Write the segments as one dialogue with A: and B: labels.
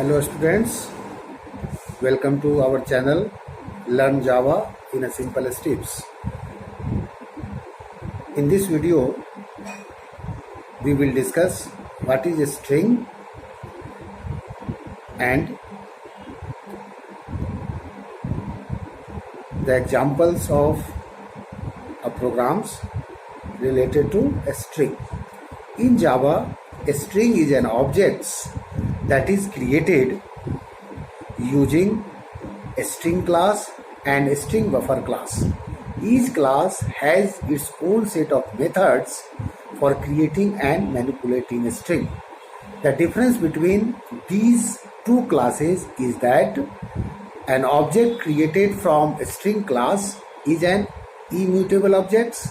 A: Hello students, welcome to our channel Learn Java in a Simple Steps. In this video, we will discuss what is a string and the examples of programs related to a string. In Java, a string is an object that is created using a string class and a string buffer class. Each class has its own set of methods for creating and manipulating a string. The difference between these two classes is that an object created from a string class is an immutable object.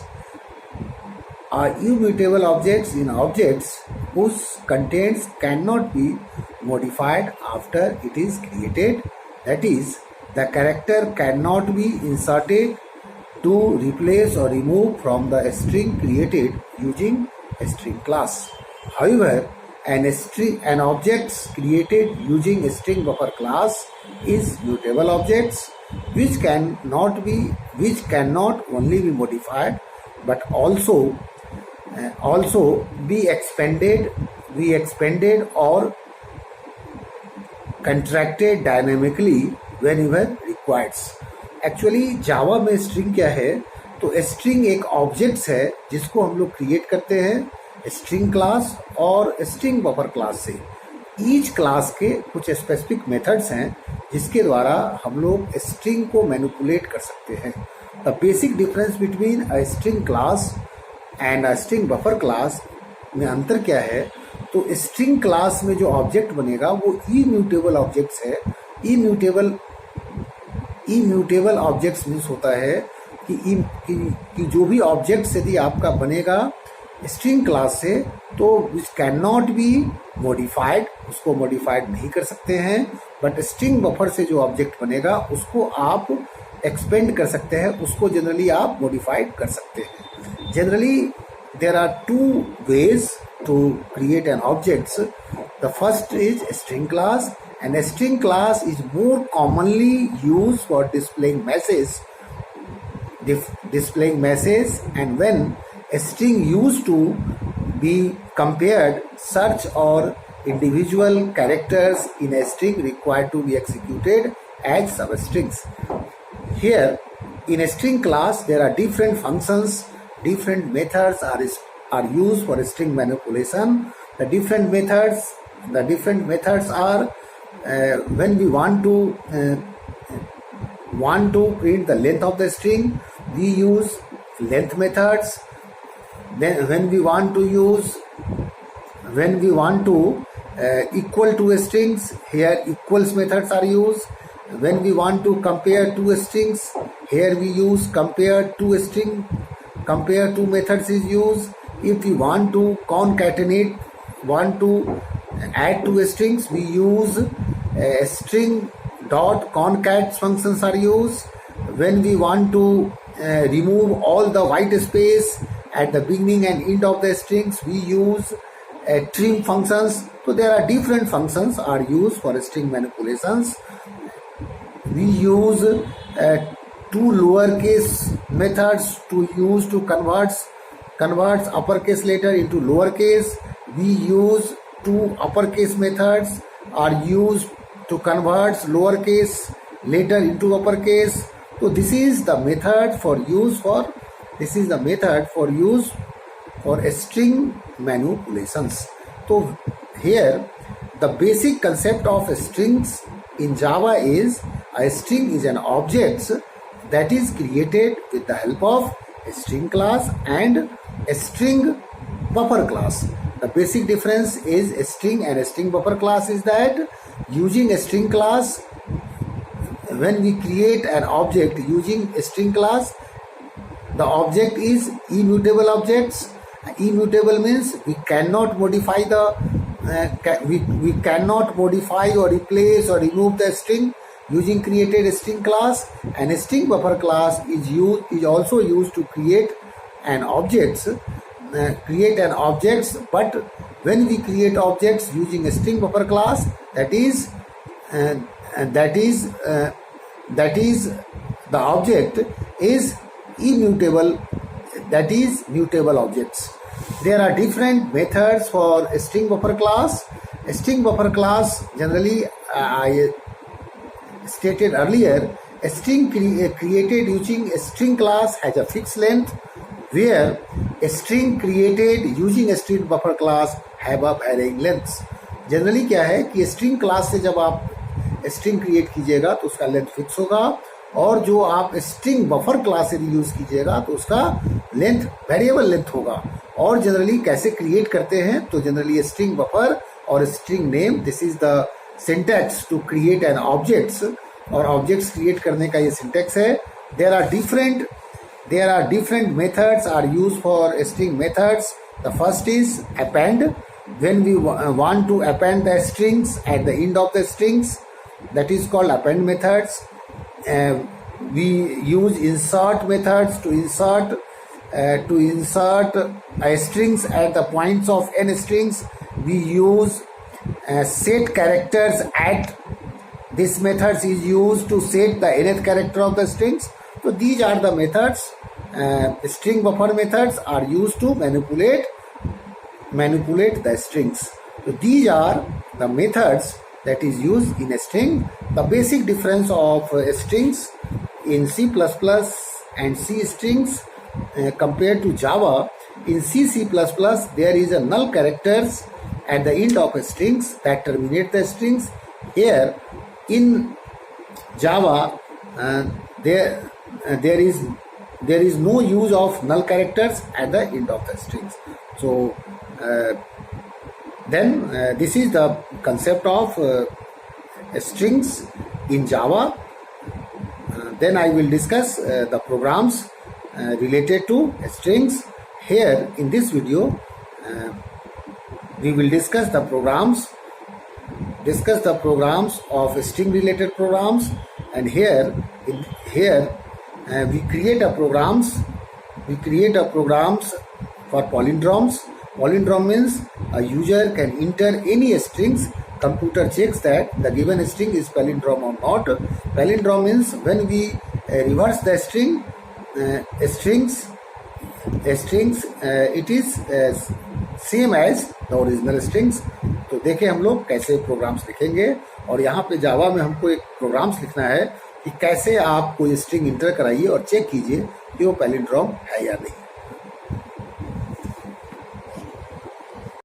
A: Immutable objects in objects whose contents cannot be modified after it is created. That is, the character cannot be inserted to replace or remove from the string created using a string class. However, an object created using a string buffer class is mutable objects which cannot only be modified but also be expanded or contracted dynamically whenever required. Actually Java में string क्या है, तो string एक objects है जिसको हम लोग create करते हैं स्ट्रिंग क्लास और स्ट्रिंग बफर क्लास से. ईच क्लास के कुछ स्पेसिफिक मेथड्स हैं जिसके द्वारा हम लोग स्ट्रिंग को मैनिपुलेट कर सकते हैं. The basic difference between a string class and a string buffer class में अंतर क्या है, तो स्ट्रिंग क्लास में जो ऑब्जेक्ट बनेगा वो इम्यूटेबल ऑब्जेक्ट्स है. इम्यूटेबल ऑब्जेक्ट्स मीन्स होता है कि जो भी ऑब्जेक्ट्स यदि आपका बनेगा स्ट्रिंग क्लास से तो which can not be modified, उसको मॉडिफाइड नहीं कर सकते हैं. बट स्ट्रिंग बफर से जो ऑब्जेक्ट बनेगा उसको आप एक्सपेंड कर सकते हैं, उसको जनरली आप मॉडिफाइड कर सकते हैं. Generally there are two ways to create an object. The first is a string class, and a string class is more commonly used for displaying messages. And when a string used to be compared, such or individual characters in a string required to be executed as substrings. Here, in a string class, there are different functions. Different methods are used for string manipulation. The different methods are when we want to print the length of the string, we use length methods. Then when we want to equal two strings, here equals methods are used. When we want to compare two strings, here we use compare two methods is used. If we want to concatenate, want to add two strings, we use string dot concats functions are used. When we want to remove all the white space at the beginning and end of the strings, we use trim functions. So there are different functions are used for string manipulations. We use two lowercase methods to use to converts uppercase letter into lowercase. We use two uppercase methods are used to convert lowercase letter into uppercase. So this is the method for use for string manipulations. So here the basic concept of strings in Java is a string is an object that is created with the help of a string class and a string buffer class. The basic difference is a string and a string buffer class is that using a string class, when we create an object using a string class, the object is immutable objects. Immutable means we cannot modify we cannot modify or replace or remove the string using created string class. And a string buffer class is also used to create an objects. But when we create objects using a string buffer class, that is and that is the object is immutable, that is mutable objects. There are different methods for a string buffer class. A string buffer class, generally I stated earlier, a string created using a string class has a fixed length, where a string created using a string buffer class have a varying lengths. Generally क्या है कि string class से जब आप string create कीजिएगा तो उसका length fix होगा, और जो आप स्ट्रिंग बफर क्लास से यूज कीजिएगा तो उसका लेंथ वेरिएबल लेंथ होगा. और जनरली कैसे क्रिएट करते हैं, तो जनरली स्ट्रिंग बफर और string name, this is the syntax to create an objects, और ऑब्जेक्ट्स क्रिएट करने का ये सिंटैक्स है. There are different methods are use for string methods. The first is append. When we want to append the strings at the end of the strings, that is called append methods. We use insert methods to insert strings at the points of n strings. We use set characters at. This methods is used to set the nth character of the strings. So these are the methods. String buffer methods are used to manipulate the strings. So these are the methods that is used in a string. The basic difference of strings in C++ and C strings compared to Java. In C++, there is a null characters at the end of strings that terminate the strings. Here in Java, there is no use of null characters at the end of the strings. So then this is the concept of strings in Java. Then I will discuss the programs related to strings. Here in this video we will discuss the programs of string related programs. And here we create a programs for palindromes. Palindrome means a user can enter any strings. Computer checks that the given string is palindrome or not. Palindrome means when we reverse the strings, it is same as the original strings. तो देखें हम लोग कैसे programmes लिखेंगे. और यहाँ पे जावा में हमको एक प्रोग्राम्स लिखना है कि कैसे आप कोई स्ट्रिंग इंटर कराइए और चेक कीजिए कि वो पैलिंड्रोम है या नहीं.